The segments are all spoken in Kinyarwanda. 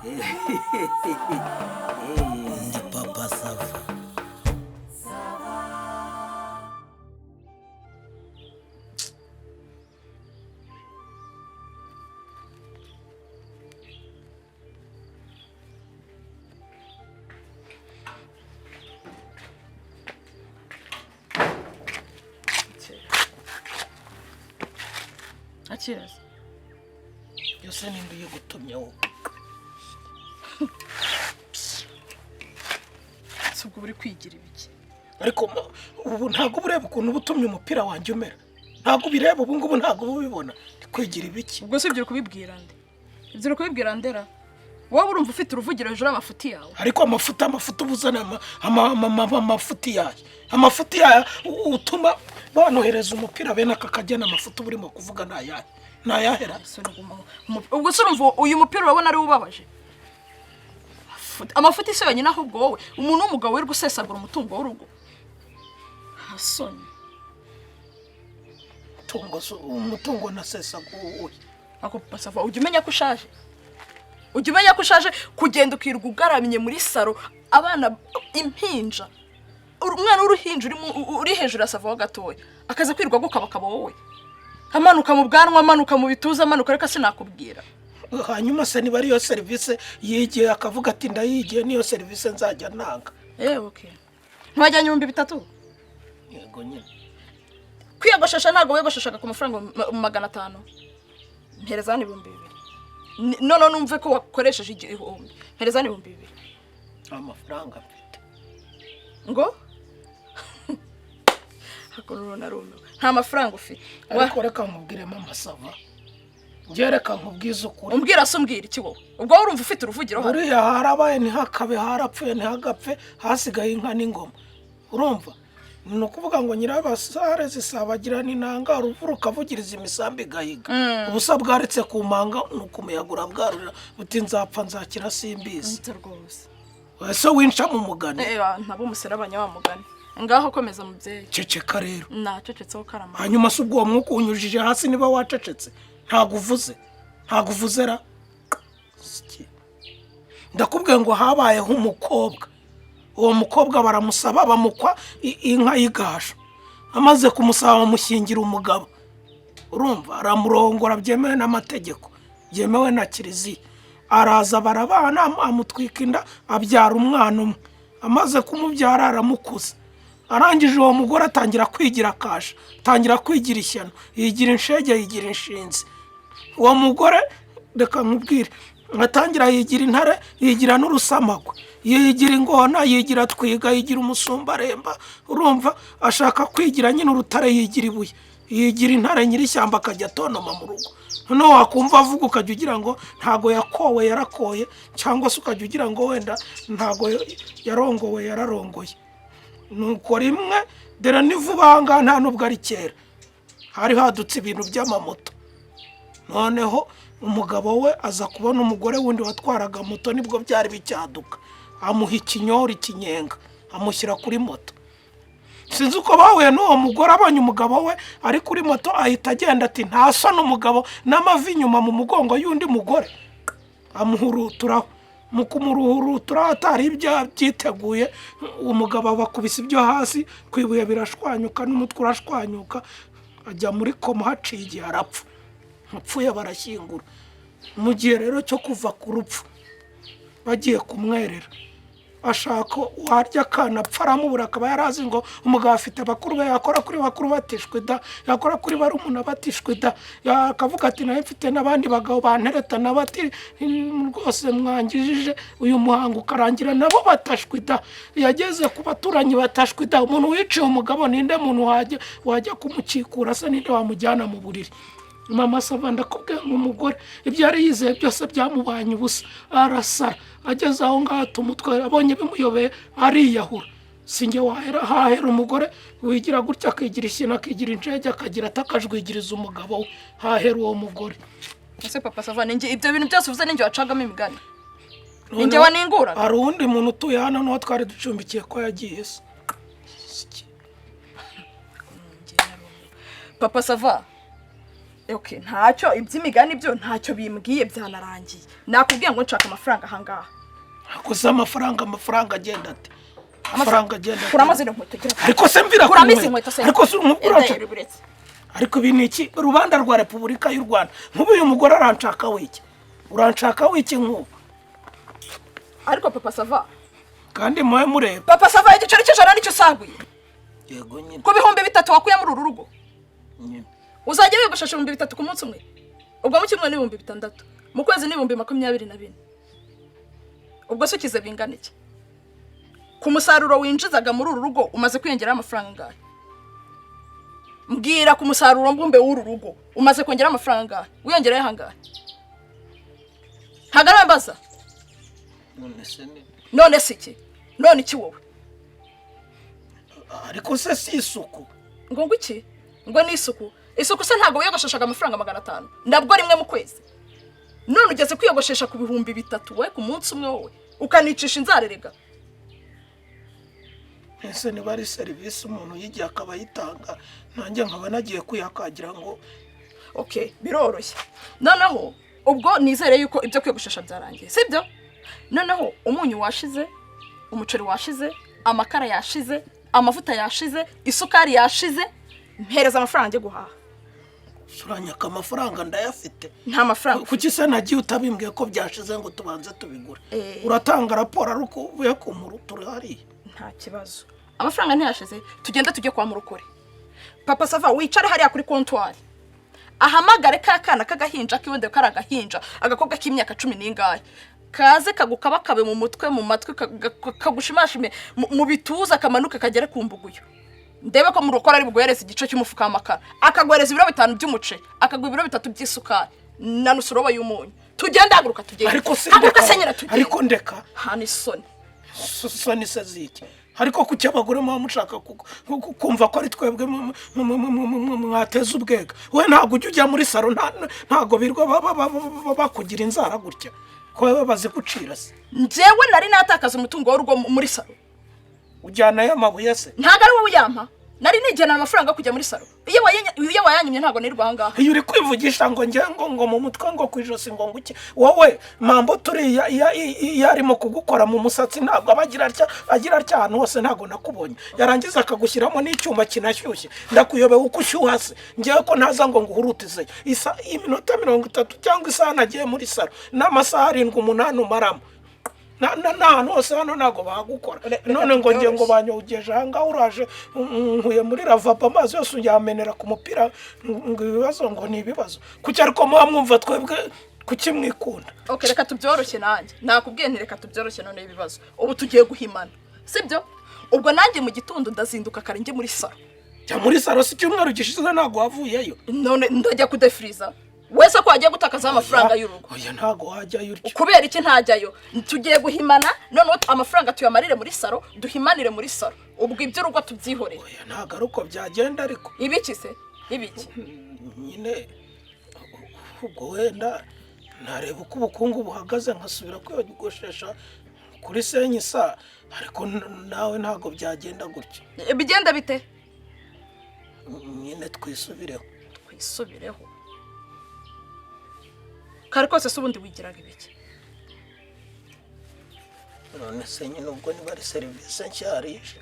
Ndi Papa Sava. Cheers. Yose nimba yugutumye wowe. Subwo buri kwigira ibiki. Ariko ubu ntago bureba ukuntu butumye umupira wanjye umera. Ntago bireba ubu ngubu ntago bubibona. Kwigira ibiki. Ubwo se ibyo kubibwira nde? Ibyo kubibwira ndera. Wowe urumva ufite uruvugiro hejuru amafuti yawe. Ariko amafuti ubuzana amafuti yawe. Amafuti yawe utuma banohereza umupira bene akakagena amafuti burimo kuvuga ntayahera. Ubwo se urumva uyu mupira urabona ari ubabaje. Amafuti se yonyine ahubwo wowe umuntu w'umugabo wiri gusesagura umutungo w'urugo. Hasoni. Umutungo nasesaguye. Ako Papa Sava ujye umenya ko ushaje. Ujye umenya ko ushaje kugenda ukirwa ugaramye muri saro abana impinja. Umwana w'uruhinja uri hejuru ya Sava gatoya akaza kwirwa gukabakaba wowe. Amanuka mu bwanwa amanuka mu bituza amanuka reka sinakubwira. Hanyuma se niba ariyo service yigiye akavuga ati ndayigiye niyo service nzajya nanga. Okay. Ntwajyanye 300. Yego nyine. Kwiyogoshesha ntago wiyogosheshaga ku mafaranga 500. Mpereza ni 200. None numve ko wakoresheje igihumbi. Mpereza ni 200. Amafaranga mfite. Ngo? Hakono narume. Nta mafaranga ufite. Ariko reka nkubwire Mama Sava. Ngereka nkubwiza ukuri. Umbwira se umbwira iki wowe? Ubwo urumva ufite uruvugiro hano. Uriya harabaye ntihakabe harapfuye ntihagapfe hasigaye inka n'ingoma. Urumva? No kuvuga ngo nyirabasare zisabagirana inanga uruvuruka vugiriza imisambi gahiga. Ubusa bwaretse ku manga nukumuyagura bwarura buti nzapfa nzakira simbizi. Rwose. Wese winca mu mugani. Ntabo umuserabanya wa mugani. Ngaho komeza mubyeyi. Ceceka rero. Nacecetseho karama. Hanyuma se ubwo mwuko unyujije hasi niba wacecetse. Ntago uvuzera. Ndakubwiye ngo habayeho umukobwa. Uwo mukobwa baramusaba bamukwa inka yigasha. Amaze kumusaba bamushyingira umugabo. Urumva aramurongora byemewe n'amategeko. Byemewe na kiliziya. Araza barabana amutwika inda abyara umwana umwe. Amaze kumubyara aramukuza. Arangije uwo mugore atangira kwigira kasha. Atangira kwigira ishyano. Yigira inshege yigira inshinzi. Uwo mugore reka nkubwire atangira yigira intare yigira n'urusamagwe yigira ingona yigira twiga yigira umusumbaremba urumva ashaka kwigira nyine urutare yigira ibuye yigira intare nyirishyamba akajya tonoma mu rugo noneho wakumva avuga ukajya ugira ngo ntago yakowe yarakoye cyangwa se ukajya ugira ngo wenda ntago yarongowe yararongoye nuko rimwe dera nivubanga nta nubwo ari kera hari hadutse ibintu by'amamoto noneho umugabo we aza kubona umugore wundi watwaraga moto nibwo byari bicyaduka amuha ikinyori kinyenga amushyira kuri moto sinzi uko bahuye n'uwo mugore abonye umugabo we ari kuri moto ahita agenda ati ntaso n'umugabo n'amavi inyuma mu mugongo y'undi mugore amuhuruturaho mu kumuruhurutura atari byiteguye umugabo bakubise ibyo hasi kwibuye birashwanyuka n'umutwe urashwanyuka ajya muri koma haciye igihe arapfa upfuye barashyingura mu gihe rero cyo kuva ku rupfu bagiye kumwerera ashaka warya kana pfaramubura akaba yarazi ngo umugabo afite bakuru be yakora kuri bakuru batishwe da yakora kuri barumuna batishwe da yakavuga ati naye mfite nabandi bagabo bantereta nabati rwose mwangijije uyu muhango ukarangira nabo batashwe da yageze ku baturanyi batashwe da umuntu wiciye umugabo ninde muntu wajya kumukikura se ninde wamujyana mu buriri Mama Sava ndakubwiye umugore ibyo yari yizeye byose byamubanye ubusa arasara ageze aho ngaho umutwe abonye bimuyobeye ariyahura singe hahera umugore wigira gutya akigira ishyina akigira injege akagira atakajwigiriza umugabo we hahera uwo mugore ese Papa Sava ninge ibyo bintu byose uvuze ninge wacagamo imigani ninge waningura hari undi muntu utuye hano no twari ducumbikiye ko yagiye se Papa Sava Okay, ntacyo iby'imigani byo ntacyo bimbwiye byanarangiye. Nakubwiye ngo nshaka amafaranga ahangaha. Akoze amafaranga agenda ate? Amafaranga agenda. Kuramaze inkweto gira. Ariko se mvira ko. Ariko se umuguranje. Ariko ibi niki rubanda rwa Repubulika y'u Rwanda. Nkubu uyu mugore aranshaka wiki. Uranshaka wiki nkubu. Ariko papa SAVA. Kandi moye mureba. Papa SAVA igiceri cy'ijana nicyo saguye. Yego nyine. Ko bihombe 3 wakuye muri uru rugo. Nyine. Uzajya wigoshasha 3 ku munsi umwe. Ubwo mu kimwe ni 600. Mu kwezi ni 24. Ubwo se kize bingana iki? Ku musaruro winjizaga muri uru rugo umaze kwiyongera amafaranga ngahe? Mbwira ku musaruro mbumbe w'uru rugo umaze kwongera amafaranga ngahe? Wiyongereye hangahe? Hagara mbaza. None se iki? None iki wowe? Ariko se si isuku. Ngo iki? Ngo ni isuku. Isuku se ntago wiyogosheshaga amafaranga 500. Ndabwo rimwe mu kwezi. None ugeze kwiyogoshesha ku bihumbi 3 we ku munsi umwe wowe. Ukanicisha inzarerega. Ese ni bari service umuntu yigiye akaba yitanga nanjye nkaba nagiye kuyakagira ngo okay biroroshye. Noneho ubwo nizere yuko ibyo kwiyogoshesha byarangiye. Sibyo? Noneho umunyu washize, umuceri washize, amakara yashize, amavuta yashize, isukari yashize, mpereza amafaranga nge guhaha. Suranyaka amafaranga ndayafite. Nta mafaranga. Kuki se nagiye utabimbwiye ko byashize ngo tubanze tubigura. Uratanga raporo aruko uvuye ku muru turahari. Nta kibazo. Amafaranga ntiyashize tugenda tujye kwa murukore. Papa SAVA wicare hariya kuri comptoir. Ahamagare kakana kagahinja kiwende karagahinja agakobwa k'imyaka 10 n'ingahe. Kaze kagukabakabe mu mutwe mu matwi kagushimashime mu bituza kamanuka kagere ku mbuguyo. Ndebe ko murukora ari bugwereza igice cy'umufuka w'amakara. Akagwereza ibiro 5 by'umuce, akagwa ibiro 3 by'isukari na nusuroba y'umunyu. Tugenda haguruka tugende. Ariko ndeka. Hani soni. Soni seziki. Ariko kuki abagore mu mushaka kumva ko ari twebwe mwateza ubwega. We ntago ujya muri salo ntago birwa bakugira inzara gutya. Ko bazi gucira se. Njewe nari natakaza umutungo w'urugo muri salo. Ujyana y'amabuye se. Ntago ari wowe uyampa. Nari nijyana amafaranga kujya muri salo. Iyo wayanyimye ntago nirwa hangaha. Iyo uri kwivugisha ngo nge ngo mu mutwe ngo kwijosi ngo nguke. Wowe mambo turi yarimo kugukora mu musatsi ntago abagira atya ahantu hose ntago nakubonye. Yarangiza akagushyiramo n'icyuma kinashyushye. Ndakuyobe uko ushyuha se. Ngewe ko ntaza ngo nguhurutize. Iminota 30 cyangwa isaha nagiye muri salo. N'amasaha 7-8 umaramo. Na hose hano nago bagukora. None ngo ngiye ngo banyogeje hanga uraje nkuye muri lavabo amazi yose yamenera ku mupira ngo ibibazo ngo ni ibibazo. Kuki ariko mwumva twebwe kuki mwikunda. Okay reka tubyoroshye nanjye. Nakubwiye nti reka tubyoroshye none ibibazo. Ubu tugiye guhimana. Sibyo? Ubwo nanjye mu gitondo ndazinduka kare nge muri salo. Cya muri salo si cyumweru gishize nago wavuyeyo. None ndajya kudefriza. Wese ko wagiye gutakaza amafaranga y'urugo. Oya ntago wajyayo uryo. Kubera iki ntajyayo? Tugiye guhimana none amafaranga tuyamarire muri salo, duhimanire muri salo. Ubwo ibyo urugo tubyihoreye. Oya ntago aruko byagenda ariko. Ibiki se? Ibiki? Nyine ubwo wenda nareba uko ubukungu buhagaze nkasubira kwiyogoshesha kuri senyisa ariko nawe ntago byagenda gutyo. Bigenda bite? Nyine twisubireho. Twisubireho. Kare kose subundi wigiraga ibiki? None se nyine ubwo ni bari service nshyarije.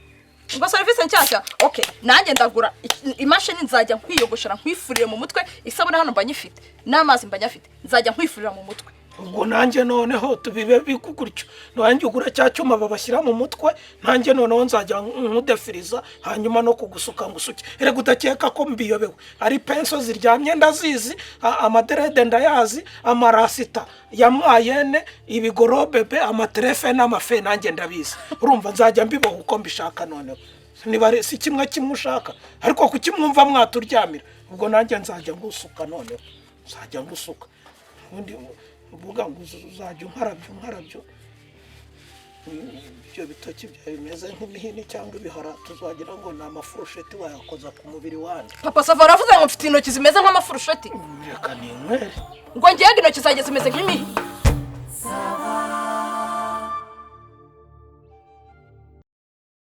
Ngo service nshyashya? Okay, nanjye ndagura imashini nzajya nkwiyogoshera nkwifurire mu mutwe, isabune hano mbanyifite, n'amazi mbanyafite. Nzajya nkwifurira mu mutwe. Ubwo nanjye noneho tubibe bikuguryo. Nanjye ugura cya cyuma babashyira mu mutwe, nanjye noneho nzajya nkudefiriza hanyuma no kugusuka ngusuke. Erega utakeka ko mbiyobewe. Ari penso ziryamye ndazizi, amaderede ndayazi, amarasita yamwayene, ibigorobebe, amatrefe n'amafe nanjye ndabizi. Urumva nzajya mbiboha uko mbishaka noneho. Niba si kimwe ushaka, ariko kukimwumva mwaturyamira. Ubwo nanjye nzajya ngusuka noneho. Nzajya ngusuka. Undi uvuga ngo uzajya unkarabyo ibyo bitoki byawe bimeze nk'imihini cyangwa ibihara tuzagira ngo ni amafurusheti wayakoza ku mubiri wanjye. Papa SAVA aravuze ngo mfite intoki zimeze nk'amafurusheti. Reka ninywere. Ngo ngiye intoki zanjye zimeze nk'imihini.